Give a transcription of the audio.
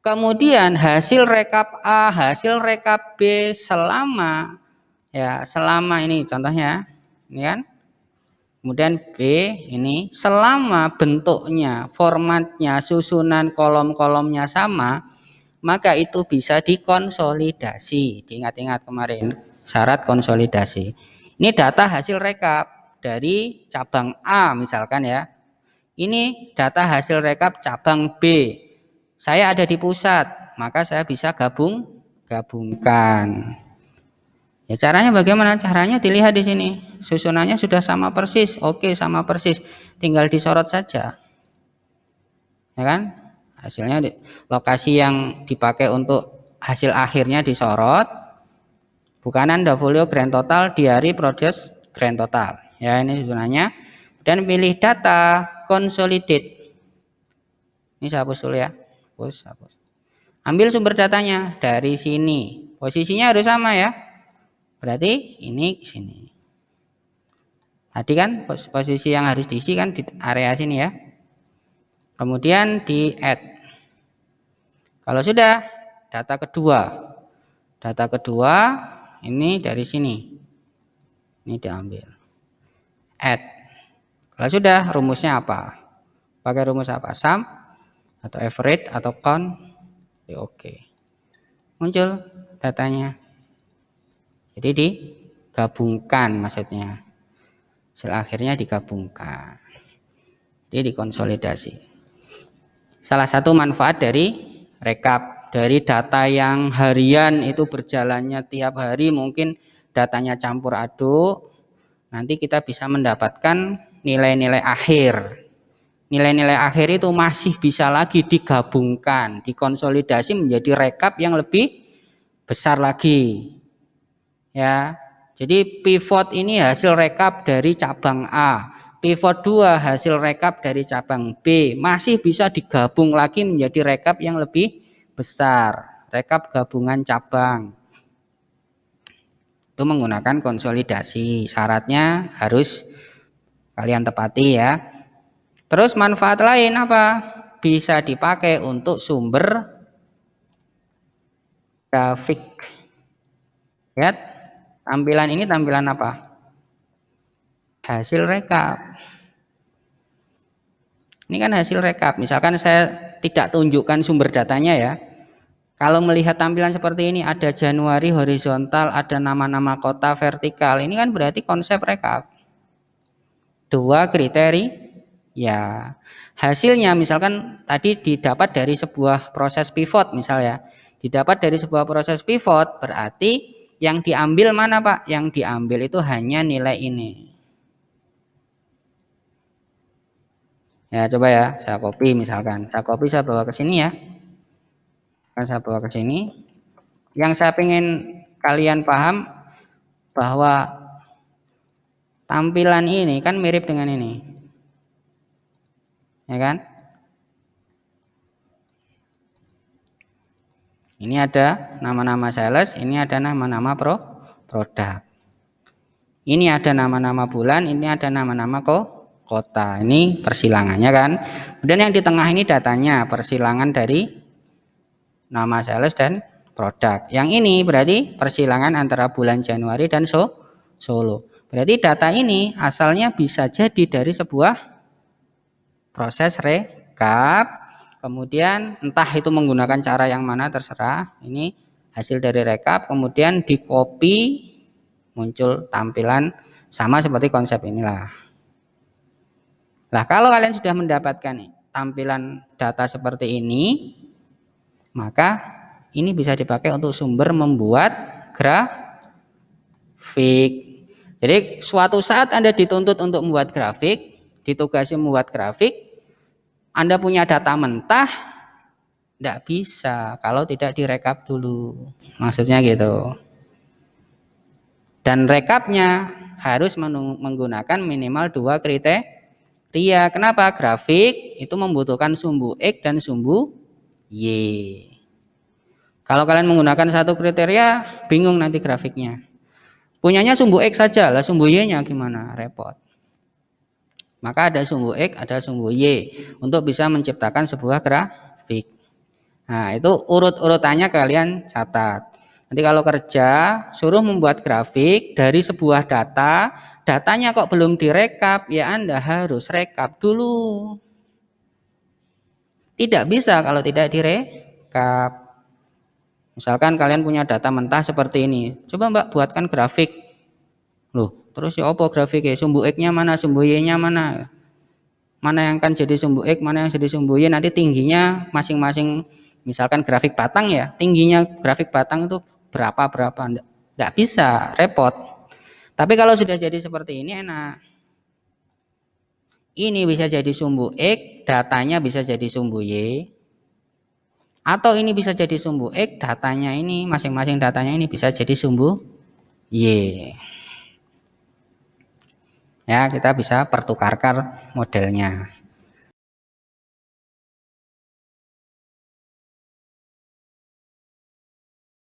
Kemudian hasil rekap A, hasil rekap B selama ini contohnya ini kan. Kemudian B ini selama bentuknya, formatnya, susunan kolom-kolomnya sama, maka itu bisa dikonsolidasi. Diingat-ingat kemarin syarat konsolidasi. Ini data hasil rekap dari cabang A misalkan ya. Ini data hasil rekap cabang B. Saya ada di pusat, maka saya bisa gabungkan. Ya caranya bagaimana? Caranya dilihat di sini. Susunannya sudah sama persis. Oke, sama persis. Tinggal disorot saja. Ya kan? Hasilnya lokasi yang dipakai untuk hasil akhirnya disorot. Bukanan Dafolio grand total, diary produce grand total. Ya, ini susunannya. Dan pilih data consolidate. Ini saya hapus dulu ya. Hapus. Ambil sumber datanya dari sini. Posisinya harus sama ya. Berarti ini ke sini. Tadi kan posisi yang harus diisi kan di area sini ya. Kemudian di add. Kalau sudah data kedua ini dari sini. Ini diambil. Add. Kalau sudah rumusnya apa? Pakai rumus apa? Sum atau average atau count? Ya, oke. Muncul datanya. Jadi digabungkan maksudnya. Hasil akhirnya digabungkan. Jadi dikonsolidasi. Salah satu manfaat dari rekap, dari data yang harian itu berjalannya tiap hari, mungkin datanya campur aduk, nanti kita bisa mendapatkan nilai-nilai akhir. Nilai-nilai akhir itu masih bisa lagi digabungkan, dikonsolidasi menjadi rekap yang lebih besar lagi. Ya. Jadi pivot ini hasil rekap dari cabang A. Pivot 2 hasil rekap dari cabang B. Masih bisa digabung lagi menjadi rekap yang lebih besar. Rekap gabungan cabang. Itu menggunakan konsolidasi. Syaratnya harus kalian tepati ya. Terus manfaat lain apa? Bisa dipakai untuk sumber grafik. Lihat, tampilan ini tampilan apa? Hasil rekap. Ini kan hasil rekap. Misalkan saya tidak tunjukkan sumber datanya ya. Kalau melihat tampilan seperti ini, ada Januari horizontal, ada nama-nama kota vertikal. Ini kan berarti konsep rekap. 2 kriteria. Ya, hasilnya misalkan tadi didapat dari sebuah proses pivot misalnya. Didapat dari sebuah proses pivot berarti yang diambil mana Pak? Yang diambil itu hanya nilai ini. Ya coba ya, saya copy misalkan. Saya bawa ke sini ya. Saya bawa ke sini. Yang saya ingin kalian paham bahwa tampilan ini kan mirip dengan ini. Ya kan? Ini ada nama-nama sales, ini ada nama-nama produk. Ini ada nama-nama bulan, ini ada nama-nama kota. Ini persilangannya kan. Kemudian yang di tengah ini datanya, persilangan dari nama sales dan produk. Yang ini berarti persilangan antara bulan Januari dan Solo. Berarti data ini asalnya bisa jadi dari sebuah proses rekap. Kemudian entah itu menggunakan cara yang mana terserah. Ini hasil dari rekap, kemudian di copy muncul tampilan sama seperti konsep inilah. Nah, kalau kalian sudah mendapatkan tampilan data seperti ini, maka ini bisa dipakai untuk sumber membuat grafik. Jadi suatu saat Anda dituntut untuk membuat grafik, ditugasi membuat grafik, Anda punya data mentah, tidak bisa kalau tidak direkap dulu. Maksudnya gitu. Dan rekapnya harus menggunakan minimal 2 kriteria. Kenapa? Grafik itu membutuhkan sumbu X dan sumbu Y. Kalau kalian menggunakan satu kriteria, bingung nanti grafiknya. Punyanya sumbu X saja, lah sumbu Y-nya gimana? Repot. Maka ada sumbu X, ada sumbu Y untuk bisa menciptakan sebuah grafik. Nah, itu urut-urutannya kalian catat. Nanti kalau kerja, suruh membuat grafik dari sebuah data, datanya kok belum direkap, ya Anda harus rekap dulu. Tidak bisa kalau tidak direkap. Misalkan kalian punya data mentah seperti ini, coba Mbak buatkan grafik. Loh, terus ya apa grafiknya? Sumbu X-nya mana, sumbu Y-nya mana? Mana yang akan jadi sumbu X, mana yang jadi sumbu Y, nanti tingginya masing-masing. Misalkan grafik batang ya, tingginya grafik batang itu berapa, enggak bisa, repot. Tapi kalau sudah jadi seperti ini enak. Ini bisa jadi sumbu X, datanya bisa jadi sumbu Y. Atau ini bisa jadi sumbu X, datanya ini, masing-masing datanya ini bisa jadi sumbu Y. Ya, kita bisa pertukarkan modelnya.